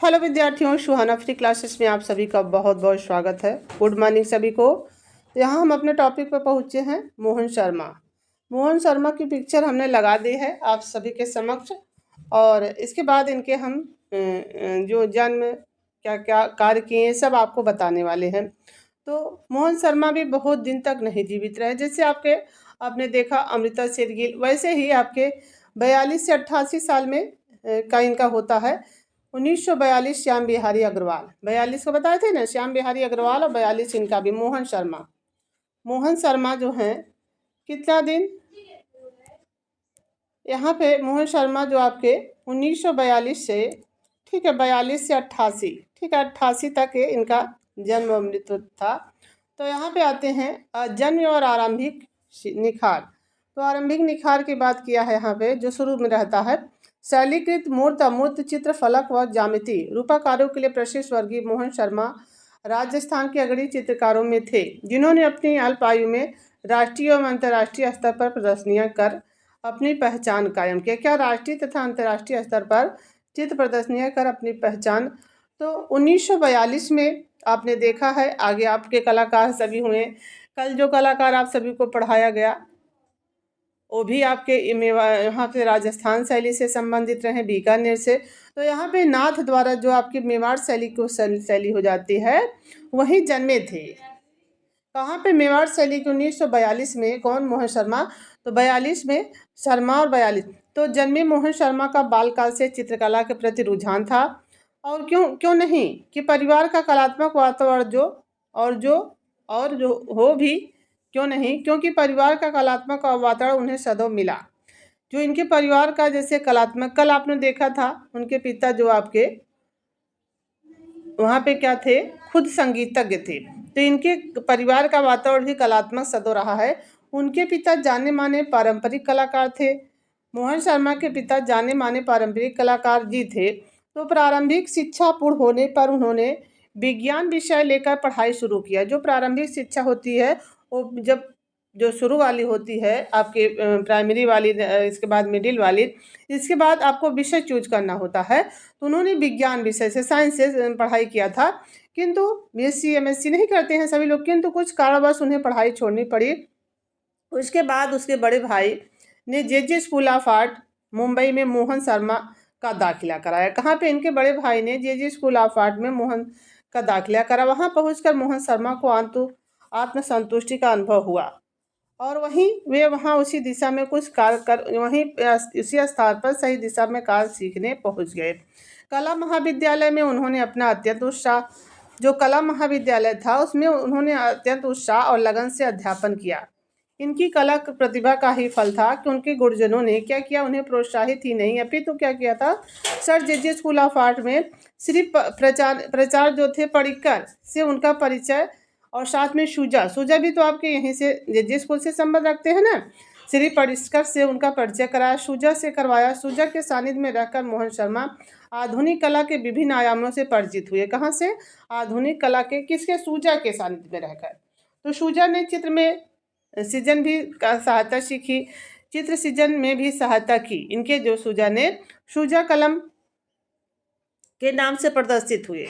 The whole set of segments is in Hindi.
हेलो विद्यार्थियों, सुहाना फ्री क्लासेस में आप सभी का बहुत बहुत स्वागत है। गुड मॉर्निंग सभी को। यहाँ हम अपने टॉपिक पर पहुँचे हैं मोहन शर्मा। मोहन शर्मा की पिक्चर हमने लगा दी है आप सभी के समक्ष, और इसके बाद इनके हम जो जन्म क्या क्या कार्य किए सब आपको बताने वाले हैं। तो मोहन शर्मा भी बहुत दिन तक नहीं जीवित रहे। जैसे आपने देखा अमृता शेरगिल, वैसे ही आपके 42 से 88 साल में का इनका होता है। 1942 श्याम बिहारी अग्रवाल, 42 को बताए थे ना, श्याम बिहारी अग्रवाल, और 42 इनका भी मोहन शर्मा जो हैं कितना दिन यहाँ पे मोहन शर्मा जो आपके 1942 से, ठीक है, 42 से 88, ठीक है, 88 तक इनका जन्म मृत्यु था। तो यहाँ पे आते हैं जन्म और आरंभिक निखार। तो आरंभिक निखार की बात किया है यहाँ पे, जो शुरू में रहता है। शैलीकृत मूर्त अमूर्त चित्र फलक व ज्यामिति रूपाकारों के लिए प्रसिद्ध स्वर्गीय मोहन शर्मा राजस्थान के अग्रणी चित्रकारों में थे, जिन्होंने अपनी अल्प आयु में राष्ट्रीय एवं अंतर्राष्ट्रीय स्तर पर प्रदर्शनियां कर अपनी पहचान कायम की। क्या राष्ट्रीय तथा अंतर्राष्ट्रीय स्तर पर चित्र प्रदर्शनियां कर अपनी पहचान। तो 1942 में आपने देखा है, आगे आपके कलाकार सभी हुए। कल जो कलाकार आप सभी को पढ़ाया गया वो भी आपके यहाँ पे राजस्थान शैली से संबंधित रहे, बीकानेर से। तो यहाँ पे नाथ द्वारा जो आपकी मेवाड़ शैली को शैली हो जाती है, वही जन्मे थे। कहाँ पे? मेवाड़ शैली की 1942 में। कौन? मोहन शर्मा। तो 42 में शर्मा और 42 तो जन्मे मोहन शर्मा का बालकाल से चित्रकला के प्रति रुझान था। और क्यों नहीं कि परिवार का कलात्मक वातावरण जो हो भी, क्यों नहीं, क्योंकि परिवार का कलात्मक वातावरण उन्हें सदैव मिला। जो इनके परिवार का जैसे कलात्मक, कल आपने देखा था उनके पिता जो आपके वहाँ पे क्या थे, खुद संगीतज्ञ थे। तो इनके परिवार का वातावरण भी कलात्मक सदैव रहा है। उनके पिता जाने माने पारंपरिक कलाकार थे। मोहन शर्मा के पिता जाने माने पारंपरिक कलाकार जी थे। तो प्रारंभिक शिक्षा पूर्ण होने पर उन्होंने विज्ञान विषय लेकर पढ़ाई शुरू किया। जो प्रारंभिक शिक्षा होती है वो जब जो शुरू वाली होती है आपके प्राइमरी वाली, इसके बाद मिडिल वाली, इसके बाद आपको विषय चूज करना होता है। तो उन्होंने विज्ञान विषय से, साइंस से पढ़ाई किया था। किंतु बीएससी एमएससी नहीं करते हैं सभी लोग, किंतु कुछ कारणवश उन्हें पढ़ाई छोड़नी पड़ी। उसके बाद उसके बड़े भाई ने जे स्कूल ऑफ आर्ट मुंबई में मोहन शर्मा का दाखिला कराया। कहाँ पे? इनके बड़े भाई ने जे स्कूल ऑफ आर्ट में मोहन का दाखिला करा। वहाँ पहुँचकर मोहन शर्मा को आत्मसंतुष्टि का अनुभव हुआ, और वे वहाँ उसी दिशा में कुछ कार्य कर, वहीं उसी स्थान पर सही दिशा में कार्य सीखने पहुँच गए। कला महाविद्यालय में उन्होंने अपना अत्यंत उत्साह, जो कला महाविद्यालय था उसमें उन्होंने अत्यंत उत्साह और लगन से अध्यापन किया। इनकी कला प्रतिभा का ही फल था कि उनके गुरुजनों ने क्या किया, उन्हें प्रोत्साहित ही नहीं अपितु क्या किया था, sir J school of art में सिर्फ प्रचार जो थे पडिक्कर से उनका परिचय, और साथ में सूजा भी तो आपके यहीं से जे स्कूल से संबंध रखते हैं ना। श्री पडिक्कर से उनका परिचय कराया, सूजा से करवाया। सूजा के सानिध्य में रहकर मोहन शर्मा आधुनिक कला के विभिन्न आयामों से परिचित हुए। कहाँ से? आधुनिक कला के किसके? सूजा के सानिध्य में रहकर। तो सूजा ने चित्र में सृजन भी का सहायता सीखी, चित्र सृजन में भी सहायता की। इनके जो सूजा कलम के नाम से प्रदर्शित हुए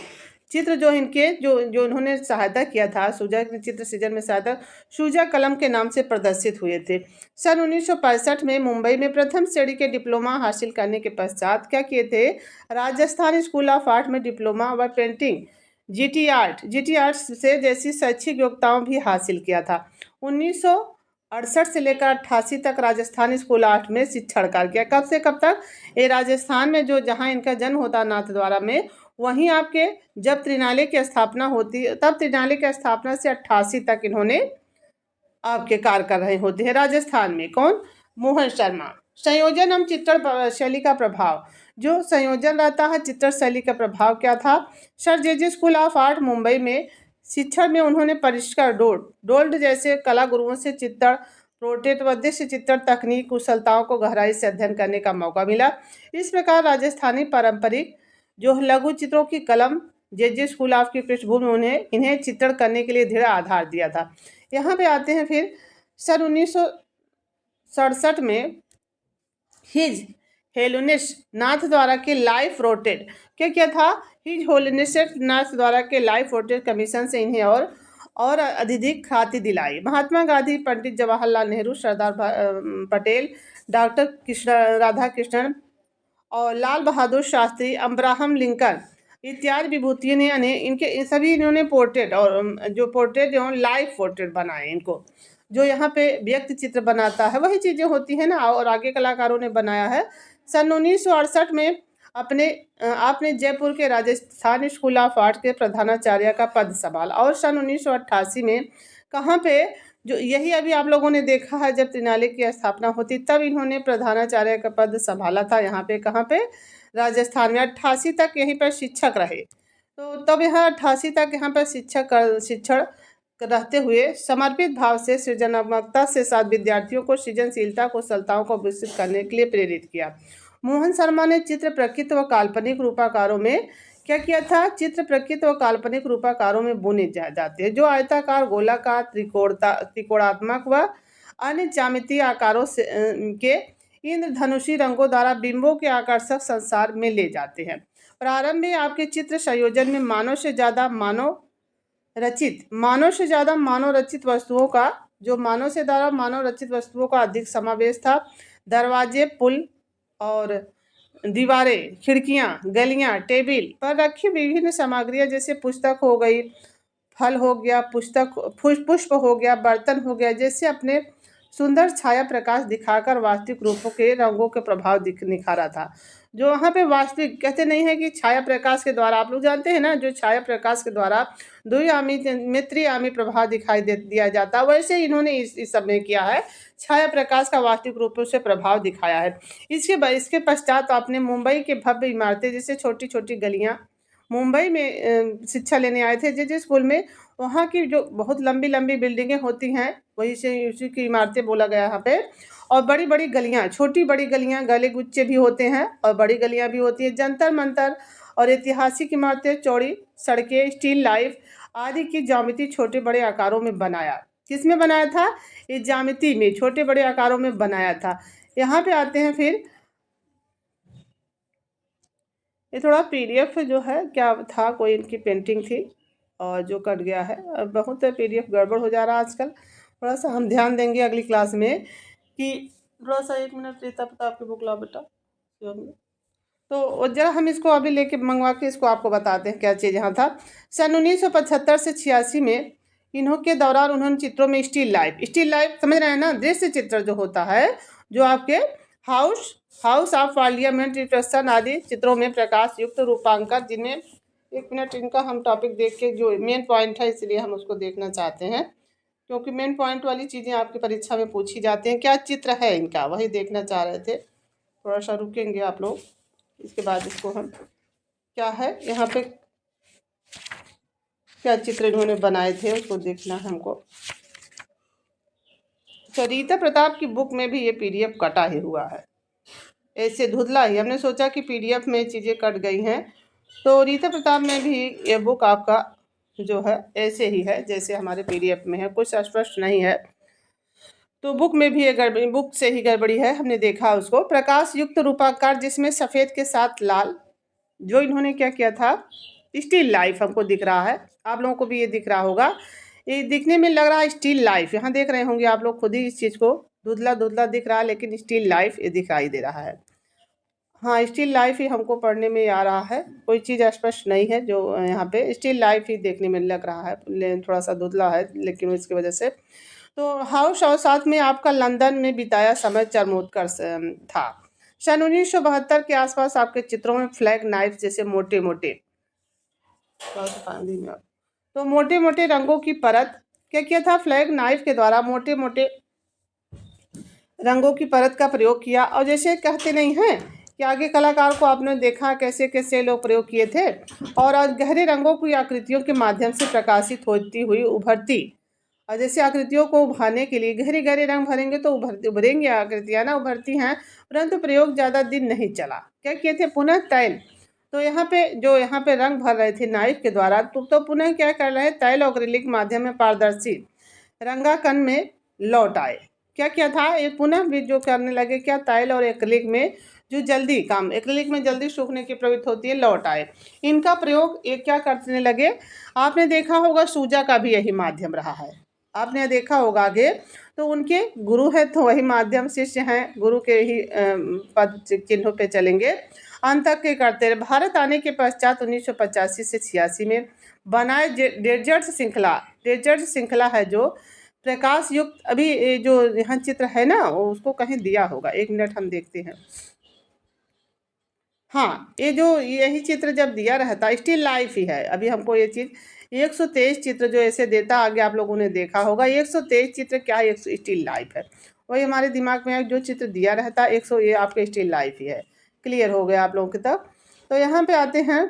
चित्र, जो इनके जो उन्होंने सहायता किया था, सूजा के चित्र सृजन में सहायता सूजा कलम के नाम से प्रदर्शित हुए थे। सन 1965 में मुंबई में प्रथम श्रेणी के डिप्लोमा हासिल करने के पश्चात क्या किए थे, राजस्थान स्कूल ऑफ आर्ट में डिप्लोमा व पेंटिंग जीटी आर्ट से जैसी शैक्षिक योग्यताओं भी हासिल किया था। 1968 से लेकर 88 तक राजस्थान स्कूल आर्ट में शिक्षण कार्य किया। कब से कब तक? ये राजस्थान में जो जहाँ इनका जन्म होता नाथद्वारा में, वहीं आपके जब त्रिनाली की स्थापना होती, तब त्रिनाली की स्थापना से 88 तक इन्होंने आपके कार्य कर रहे होते हैं राजस्थान में। कौन? मोहन शर्मा। संयोजन एवं चित्रण शैली का प्रभाव, जो संयोजन रहता है चित्र शैली का प्रभाव क्या था, sir J school of art Mumbai में शिक्षण में उन्होंने परिष्कार डोल्ड जैसे कला गुरुओं से चित्रण, प्रोटेट व दृश्य चित्रण तकनीक कुशलताओं को गहराई से अध्ययन करने का मौका मिला। इस प्रकार राजस्थानी पारंपरिक जो लघु चित्रों की कलम जे स्कूल ऑफ की पृष्ठभूमि इन्हें चित्रण करने के लिए दृढ़ आधार दिया था। यहाँ पे आते हैं फिर सन 1967 में होलिनेस नाथ द्वारा के लाइफ रोटेड, क्या क्या था, हिज होलिनेस नाथ द्वारा के लाइफ रोटेड कमीशन से इन्हें और अधिक ख्याति दिलाई। महात्मा गांधी, पंडित जवाहरलाल नेहरू, सरदार पटेल, डॉक्टर कृष्ण राधा कृष्णन और लाल बहादुर शास्त्री, अब्राहम लिंकन इत्यादि विभूतियों ने इनके सभी इन्होंने पोर्ट्रेट और जो पोर्ट्रेट जो लाइव पोर्ट्रेट बनाए इनको, जो यहाँ पे व्यक्ति चित्र बनाता है वही चीज़ें होती है ना, और आगे कलाकारों ने बनाया है। सन 1968 में आपने जयपुर के राजस्थान स्कूल ऑफ आर्ट के प्रधानाचार्य का पद संभाला, और सन 1988 में कहाँ पे, जो यही अभी आप लोगों ने देखा है जब त्रिनाली की स्थापना होती तब इन्होंने प्रधानाचार्य का पद संभाला था। यहाँ पे कहाँ पे, राजस्थान में 88 तक यहीं पर शिक्षक रहे। तो तब यहाँ 88 तक यहाँ पर शिक्षण रहते हुए समर्पित भाव से सृजनात्मकता से साथ विद्यार्थियों को सृजनशीलता कुशलताओं को विकसित करने के लिए प्रेरित किया। मोहन शर्मा ने चित्र प्रकृति व काल्पनिक रूपाकारों में क्या किया था, चित्र प्रकृति व काल्पनिक रूपाकारों में बुने जाते हैं, जो आयताकार, गोलाकार, त्रिकोणात्मक व अन्य ज्यामितीय आकारों से के इंद्रधनुषी रंगों द्वारा बिंबों के आकर्षक संसार में ले जाते हैं। प्रारंभ में आपके चित्र संयोजन में मानव से ज़्यादा मानव रचित वस्तुओं का, जो मानव रचित वस्तुओं का अधिक समावेश था। दरवाजे, पुल और दीवारें, खिड़कियां, गलियां, टेबल पर रखी विभिन्न सामग्रियां जैसे पुस्तक हो गई, फल हो गया, पुष्प हो गया, बर्तन हो गया, जैसे अपने सुंदर छाया प्रकाश दिखाकर वास्तविक रूपों के रंगों के प्रभाव निखारा था। जो वहाँ पे वास्तविक कहते नहीं है कि छाया प्रकाश के द्वारा, आप लोग जानते हैं ना, जो छाया प्रकाश के द्वारा द्विआयामी में त्रिआयामी प्रभाव दिखाई दिया जाता है, वैसे इन्होंने इस सब में किया है, छाया प्रकाश का वास्तविक रूपों से प्रभाव दिखाया है। इसके पश्चात आपने मुंबई के भव्य इमारतें जैसे छोटी छोटी गलियाँ, मुंबई में शिक्षा लेने आए थे जिस स्कूल में, वहाँ की जो बहुत लंबी लंबी बिल्डिंगें होती हैं वही से उसी की इमारतें बोला गया यहाँ पे, और बड़ी बड़ी गलियाँ, छोटी बड़ी गलियाँ, गले गुच्छे भी होते हैं और बड़ी गलियाँ भी होती हैं, जंतर मंतर और ऐतिहासिक इमारतें, चौड़ी सड़कें, स्टील लाइफ आदि की ज्यामिति छोटे बड़े आकारों में बनाया। किसमें बनाया था, इस ज्यामिति में छोटे बड़े आकारों में बनाया था। यहाँ पे आते हैं फिर, ये थोड़ा पीडीएफ जो है क्या था, कोई इनकी पेंटिंग थी और जो कट गया है, अब बहुत पीडीएफ गड़बड़ हो जा रहा है आजकल, थोड़ा सा हम ध्यान देंगे अगली क्लास में कि थोड़ा सा 1 मिनट रहता पता आपकी बुक लाओ बेटा। तो जरा हम इसको अभी लेके मंगवा के इसको आपको बताते हैं क्या चीज़ यहाँ था। सन 1975 से 86 में इन्हों के दौरान उन्होंने चित्रों में स्टिल लाइफ समझ रहे हैं ना, दृश्य चित्र जो होता है, जो आपके हाउस ऑफ पार्लियामेंट रिप्रेजेंटेशन आदि चित्रों में प्रकाश युक्त रूपांकन, जिनमें 1 मिनट इनका हम टॉपिक देख के, जो मेन पॉइंट है इसलिए हम उसको देखना चाहते हैं, क्योंकि मेन पॉइंट वाली चीज़ें आपकी परीक्षा में पूछी जाती हैं, क्या चित्र है इनका वही देखना चाह रहे थे। थोड़ा सा रुकेंगे आप लोग, इसके बाद इसको हम क्या है यहाँ पे क्या चित्र इन्होंने बनाए थे उसको देखना है हमको। तो रीता प्रताप की बुक में भी ये पीडीएफ कटा ही हुआ है, ऐसे धुंधला ही, हमने सोचा कि पीडीएफ में चीज़ें कट गई हैं, तो रीता प्रताप में भी ये बुक आपका जो है ऐसे ही है जैसे हमारे पीडीएफ में है, कुछ स्पष्ट नहीं है, तो बुक में भी ये गड़बड़ी, बुक से ही गड़बड़ी है, हमने देखा उसको। प्रकाश युक्त रूपाकार जिसमें सफ़ेद के साथ लाल, जो इन्होंने क्या किया था, स्टिल लाइफ हमको दिख रहा है, आप लोगों को भी ये दिख रहा होगा, ये दिखने में लग रहा है स्टिल लाइफ, यहाँ देख रहे होंगे आप लोग खुद ही इस चीज़ को, धुंधला धुंधला दिख रहा है लेकिन स्टिल लाइफ ये दिखाई दे रहा है। हाँ, स्टिल लाइफ ही हमको पढ़ने में आ रहा है, कोई चीज़ स्पष्ट नहीं है, जो यहाँ पे स्टिल लाइफ ही देखने में लग रहा है, थोड़ा सा धुंधला है लेकिन इसकी वजह से। तो हाउस और साथ में आपका लंदन में बिताया समय चरमोत्कर्ष था। सन 1972 के आसपास आपके चित्रों में फ्लैग नाइफ जैसे मोटे मोटे, तो मोटे मोटे रंगों की परत, क्या किया था, फ्लैग नाइफ के द्वारा मोटे मोटे रंगों की परत का प्रयोग किया। और जैसे कहते नहीं हैं कि आगे कलाकार को आपने देखा कैसे कैसे लोग प्रयोग किए थे, और गहरे रंगों की आकृतियों के माध्यम से प्रकाशित होती हुई उभरती, और जैसे आकृतियों को उभारने के लिए गहरे गहरे रंग भरेंगे तो उभरेंगे आकृतियाँ ना, उभरती हैं, परंतु प्रयोग ज़्यादा दिन नहीं चला। क्या किए थे, पुनः तैल, तो यहाँ पे रंग भर रहे थे नाइफ के द्वारा, तो पुनः क्या कर रहे हैं, तैल और एक्रिलिक माध्यम में पारदर्शी रंगाकन में लौट आए। क्या किया था, ये पुनः भी जो करने लगे, क्या, तैल और एक्रिलिक में जो जल्दी काम एक्रिलिक में जल्दी सूखने की प्रवृत्ति होती है लौट आए। इनका प्रयोग ये क्या करने लगे, आपने देखा होगा सूजा का भी यही माध्यम रहा है, आपने देखा होगा आगे। तो उनके गुरु है तो वही माध्यम, शिष्य हैं गुरु के ही पद चिन्हों पे चलेंगे। अंत तक के करते रहे। भारत आने के पश्चात 1985 से 86 में बनाए डेजर्ट श्रृंखला है जो प्रकाश युक्त, अभी जो यहाँ चित्र है ना उसको कहीं दिया होगा, 1 मिनट हम देखते हैं। हाँ, ये जो यही चित्र जब दिया रहता स्टिल लाइफ ही है। अभी हमको ये चीज़ 123 चित्र जो ऐसे देता आगे आप लोगों ने देखा होगा। 123 चित्र क्या है, 100 स्टिल लाइफ है। वही हमारे दिमाग में जो चित्र दिया रहता 100 ये आपके स्टिल लाइफ ही है। क्लियर हो गया आप लोगों की तब। तो यहाँ पे आते हैं।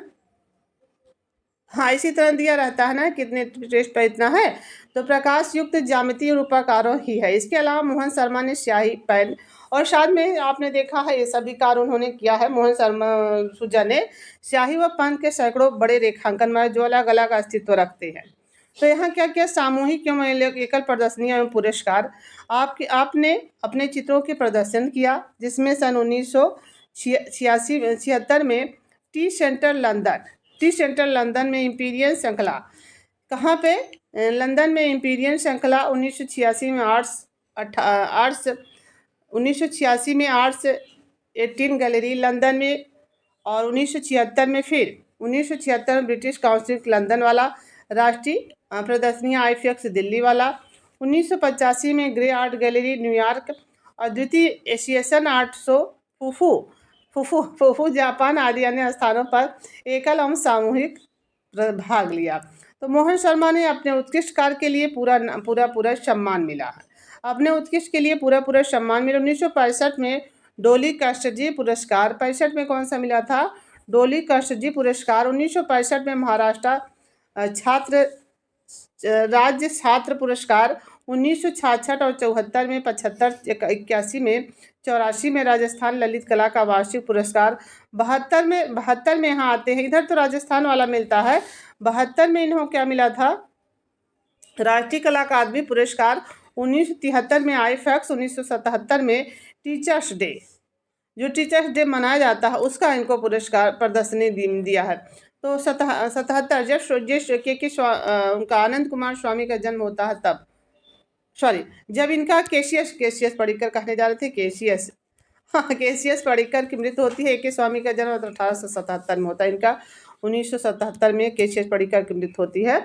हाँ, इसी तरह दिया रहता है ना कितने टेस्ट पर इतना है। तो प्रकाश युक्त ज्यामितीय रूपाकारों ही है। इसके अलावा मोहन शर्मा ने स्याही पेन और साथ में आपने देखा है ये सभी कार्य उन्होंने किया है। मोहन शर्मा सूजा ने स्याही व पेन के सैकड़ों बड़े रेखांकन में जो अलग अलग अस्तित्व रखते हैं। तो यहाँ क्या क्या सामूहिक एवं एकल प्रदर्शनियाँ एवं पुरस्कार आपने अपने चित्रों के प्रदर्शन किया, जिसमें सन 1976 में टी सेंटर लंदन में इंपीरियल श्रृंखला, कहाँ पे, लंदन में इंपीरियल श्रृंखला 1986 में आर्ट्स 18 गैलरी लंदन में, और 1976 में ब्रिटिश काउंसिल लंदन वाला, राष्ट्रीय प्रदर्शनी आईफेक्स दिल्ली वाला, 1985 में ग्रे आर्ट गैलरी न्यूयॉर्क, और द्वितीय एशियन आर्ट शो फुफू जापान आदि अन्य स्थानों पर एकल एवं सामूहिक भाग लिया। तो मोहन शर्मा ने अपने उत्कृष्ट कार्य के लिए पूरा सम्मान मिला है। अपने उत्कृष्ट के लिए पूरा सम्मान मिला। 1965 में डोली कष्टजी पुरस्कार, 65 में कौन सा मिला था, डोली कष्टजी पुरस्कार। 1965 में महाराष्ट्र राज्य छात्र पुरस्कार। 1966 और 74 में 81 में 84 में राजस्थान ललित कला का वार्षिक पुरस्कार। 72 में यहाँ आते हैं, इधर तो राजस्थान वाला मिलता है। 72 में इन्हों क्या मिला था, राष्ट्रीय कला अकादमी पुरस्कार। 1973 में आईफैक्स, 1977 में टीचर्स डे, जो टीचर्स डे मनाया जाता है उसका इनको पुरस्कार प्रदर्शनी दिया है। तो 77 उनका आनंद कुमार स्वामी का जन्म होता है तब, जब इनका केसीएस पढ़िकर कहने जा रहे थे केसीएस, हाँ केसीएस पढ़िकर की मृत्यु होती है। के स्वामी का जन्म 1877 में होता है इनका। 1977 में केसीएस पढ़िकर की मृत्यु होती है।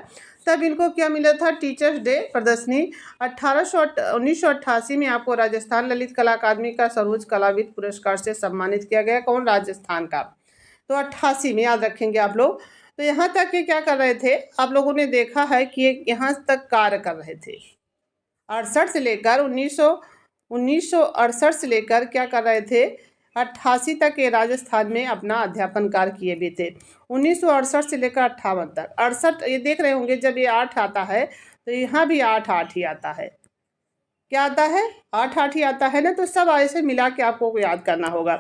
तब इनको क्या मिला था, टीचर्स डे प्रदर्शनी। 1988 में आपको राजस्थान ललित कला अकादमी का सर्वोच्च कलाविद पुरस्कार से सम्मानित किया गया। कौन, राजस्थान का। तो 88 में याद रखेंगे आप लोग। तो यहाँ तक ये क्या कर रहे थे, आप लोगों ने देखा है कि यहाँ तक कार्य कर रहे थे। 68 से लेकर 1968 से लेकर क्या कर रहे थे, 88 तक ये राजस्थान में अपना अध्यापन कार्य किए भी थे। 1968 से लेकर 58 तक। 68 ये देख रहे होंगे जब ये 8 आता है तो यहाँ भी 8 ही आता है। क्या आता है, 8 ही आता है ना। तो सब ऐसे मिला के आपको याद करना होगा।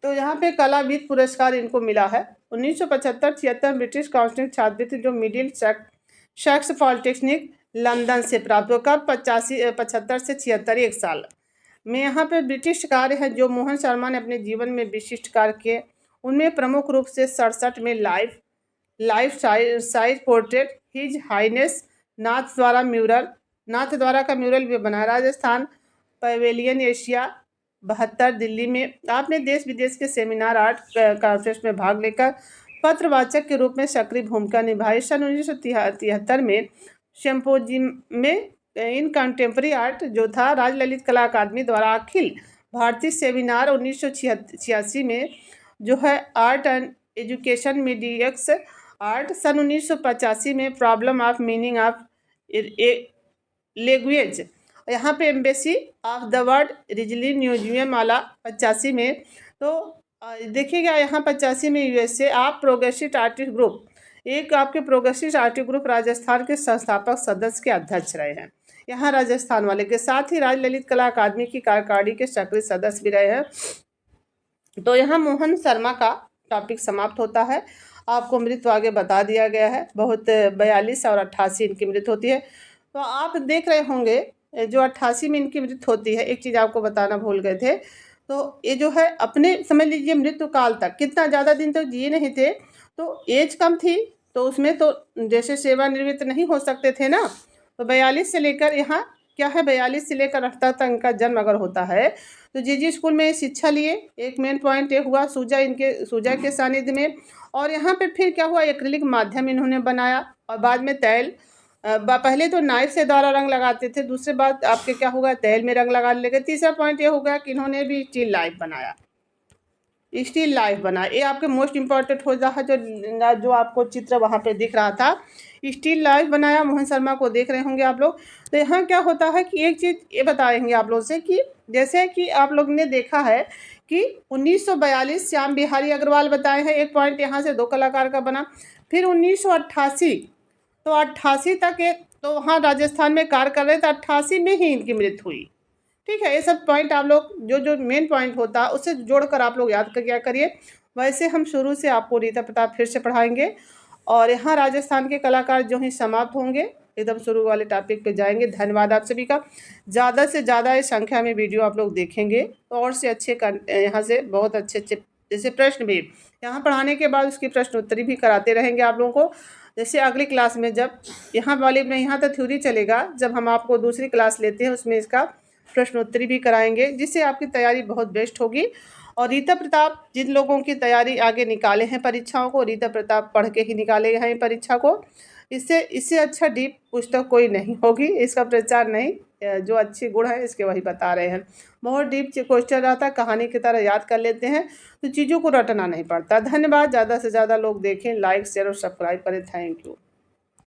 तो यहाँ पे कलाविद पुरस्कार इनको मिला है। 1975-76 ब्रिटिश काउंसिल छात्रवृत्ति जो मिडिल सेक्स पॉलिटेक्निक लंदन से प्राप्त होकर 75 से 76 एक साल में यहाँ पे ब्रिटिश कार्य है जो मोहन शर्मा ने अपने जीवन में विशिष्ट कार्य किए। उनमें प्रमुख रूप से 67 में life size portrait his highness Nath द्वारा का म्यूरल भी बना। राजस्थान पवेलियन एशिया 72 दिल्ली में आपने देश विदेश के सेमिनार आर्ट कॉन्फ्रेंस में भाग लेकर पत्रवाचक के रूप में सक्रिय भूमिका निभाई। सन 1973 में सिम्पोजियम में इन कंटेम्प्रेरी आर्ट जो था राज्य ललित कला अकादमी द्वारा अखिल भारतीय सेमिनार 1986 में जो है आर्ट एंड एजुकेशन मीडियक्स आर्ट। सन 1985 में problem of meaning of language, यहाँ पे embassy of the world Ridgely museum वाला 85 में। तो देखिएगा यहाँ 85 में यूएसए आप प्रोग्रेसिव आर्टिस्ट ग्रुप, एक आपके प्रोग्रेसिव आर्टिस्ट ग्रुप राजस्थान के संस्थापक सदस्य के अध्यक्ष रहे हैं यहाँ राजस्थान वाले के। साथ ही राज्य ललित कला अकादमी की कार्यकारिणी के सक्रिय सदस्य भी रहे हैं। तो यहाँ मोहन शर्मा का टॉपिक समाप्त होता है। आपको मृत्यु आगे बता दिया गया है। बहुत 42 और 88 इनकी मृत्यु होती है। तो आप देख रहे होंगे जो 88 में इनकी मृत्यु होती है, एक चीज़ आपको बताना भूल गए थे, तो ये जो है अपने समझ लीजिए मृत्यु काल तक, कितना ज़्यादा दिन तक जिए नहीं थे, तो एज कम थी, तो उसमें तो जैसे सेवानिवृत्त नहीं हो सकते थे ना, तो 42 से लेकर यहाँ क्या है 42 से लेकर 68 तक इनका जन्म अगर होता है, तो जी स्कूल में शिक्षा लिए। एक मेन पॉइंट ये हुआ सूजा के सानिध्य में, और यहाँ पे फिर क्या हुआ, एक्रिलिक माध्यम इन्होंने बनाया, और बाद में तैल पहले तो नाइफ से द्वारा रंग लगाते थे, दूसरे बात आपके क्या होगा, तैल में रंग लगाने लगे। तीसरा पॉइंट ये हो गया कि इन्होंने भी स्टील लाइफ बनाया, स्टील लाइफ बनाया। ये आपके मोस्ट इम्पॉर्टेंट हो रहा है, जो आपको चित्र वहाँ पे दिख रहा था, स्टील लाइफ बनाया। मोहन शर्मा को देख रहे होंगे आप लोग। तो यहाँ क्या होता है कि एक चीज़ ये बताएंगे आप लोग से कि जैसे कि आप लोग ने देखा है कि 1942 श्याम बिहारी अग्रवाल बताए हैं, एक पॉइंट यहाँ से 2 कलाकार का बना। फिर 1988, तो 88 तक तो वहाँ राजस्थान में कार्य कर रहे थे, 88 में ही इनकी मृत्यु हुई। ठीक है, ये सब पॉइंट आप लोग जो मेन पॉइंट होता है उससे जोड़कर आप लोग याद कर क्या करिए। वैसे हम शुरू से आपको रीता प्रताप फिर से पढ़ाएंगे, और यहाँ राजस्थान के कलाकार जो ही समाप्त होंगे, एकदम शुरू वाले टॉपिक पे जाएंगे। धन्यवाद आप सभी का। ज़्यादा से ज़्यादा इस संख्या में वीडियो आप लोग देखेंगे तो और से अच्छे यहाँ से बहुत अच्छे अच्छे जैसे प्रश्न भी यहाँ पढ़ाने के बाद उसकी प्रश्न उत्तरी भी कराते रहेंगे आप लोगों को। जैसे अगली क्लास में जब यहाँ वाले में यहाँ तक थ्योरी चलेगा, जब हम आपको दूसरी क्लास लेते हैं उसमें इसका प्रश्नोत्तरी भी कराएंगे, जिससे आपकी तैयारी बहुत बेस्ट होगी। और रीता प्रताप जिन लोगों की तैयारी आगे निकाले हैं परीक्षाओं को, रीता प्रताप पढ़ के ही निकाले हैं परीक्षा को। इससे अच्छा डीप पुस्तक कोई नहीं होगी, इसका प्रचार नहीं, जो अच्छे गुण है इसके वही बता रहे हैं। बहुत डीप क्वेश्चन रहता है, कहानी की तरह याद कर लेते हैं, तो चीज़ों को रटना नहीं पड़ता। धन्यवाद। ज़्यादा से ज़्यादा लोग देखें, लाइक शेयर और सब्सक्राइब करें। Thank you.